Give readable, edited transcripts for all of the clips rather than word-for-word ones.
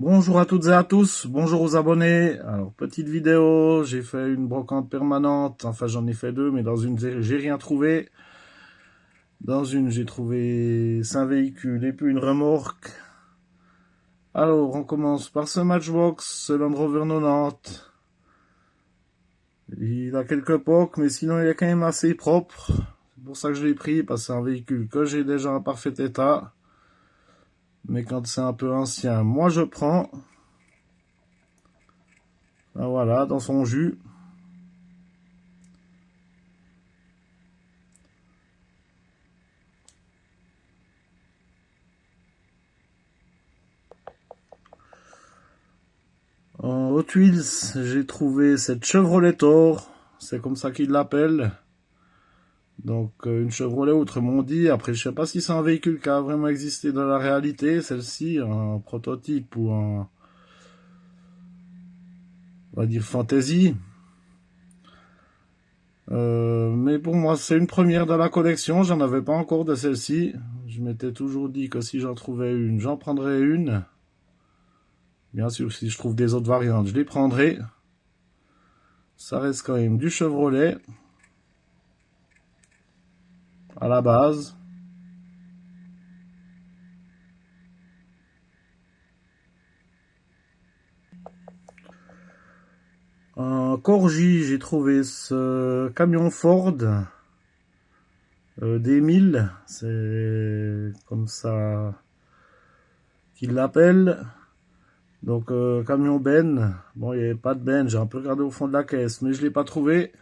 Bonjour à toutes et à tous, bonjour aux abonnés. Alors, petite vidéo, j'ai fait une brocante permanente, enfin j'en ai fait deux, mais dans une j'ai rien trouvé. Dans une j'ai trouvé 5 véhicules et puis une remorque. Alors, on commence par ce Matchbox, ce Land Rover 90. Il a quelques pocs, mais sinon il est quand même assez propre. C'est pour ça que je l'ai pris, parce que c'est un véhicule que j'ai déjà en parfait état. Mais quand c'est un peu ancien, moi je prends. Ah, voilà, dans son jus. En Hot Wheels, j'ai trouvé cette Chevrolet Thor, c'est comme ça qu'ils l'appellent. Donc une Chevrolet, autrement dit. Après, je sais pas si c'est un véhicule qui a vraiment existé dans la réalité, celle-ci, un prototype ou un, on va dire, fantasy. Mais pour moi, c'est une première dans la collection. J'en avais pas encore de celle-ci. Je m'étais toujours dit que si j'en trouvais une, j'en prendrais une. Bien sûr, si je trouve des autres variantes, je les prendrai. Ça reste quand même du Chevrolet à la base. En Corgi, j'ai trouvé ce camion Ford D1000, c'est comme ça qu'ils l'appellent. Donc camion Ben, bon il n'y avait pas de Ben, j'ai un peu regardé au fond de la caisse, mais je ne l'ai pas trouvé.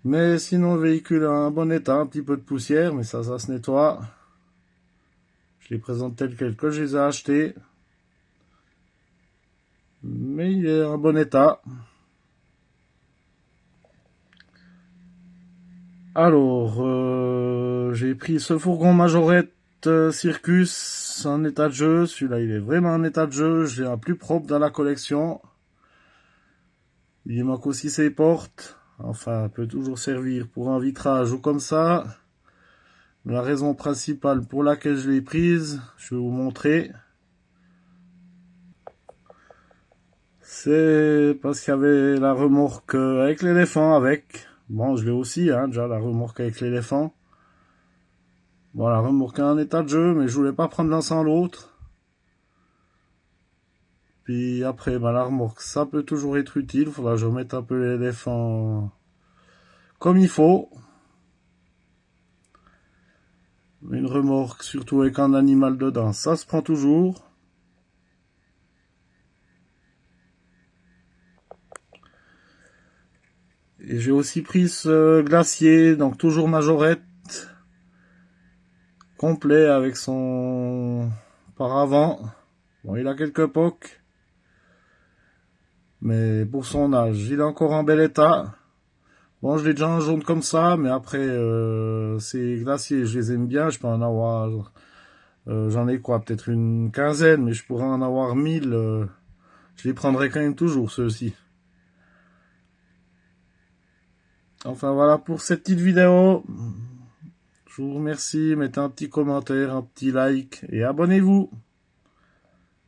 Mais sinon le véhicule a un bon état, un petit peu de poussière, mais ça se nettoie. Je les présente tels quels que je les ai achetés. Mais il est en bon état. Alors, j'ai pris ce fourgon Majorette Circus en état de jeu. Celui-là, il est vraiment en état de jeu. J'ai un plus propre dans la collection. Il manque aussi ses portes. Enfin, peut toujours servir pour un vitrage ou comme ça. Mais la raison principale pour laquelle je l'ai prise, je vais vous montrer. C'est parce qu'il y avait la remorque avec l'éléphant avec. Bon, je l'ai aussi, hein, déjà la remorque avec l'éléphant. Bon, la remorque est en état de jeu, mais je voulais pas prendre l'un sans l'autre. Puis après, bah, la remorque, ça peut toujours être utile. Faudra que je remette un peu l'éléphant comme il faut. Une remorque, surtout avec un animal dedans, ça se prend toujours. Et j'ai aussi pris ce glacier, donc toujours Majorette, complet avec son paravent. Bon, il a quelques pocs, mais pour son âge, il est encore en bel état. Bon, je l'ai déjà en jaune comme ça, mais après, ces glaciers, je les aime bien, je peux en avoir... j'en ai quoi, peut-être une quinzaine, mais je pourrais en avoir 1000. Je les prendrai quand même toujours, ceux-ci. Enfin, voilà pour cette petite vidéo. Je vous remercie, mettez un petit commentaire, un petit like et abonnez-vous.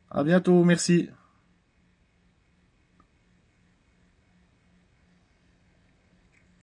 À bientôt, merci.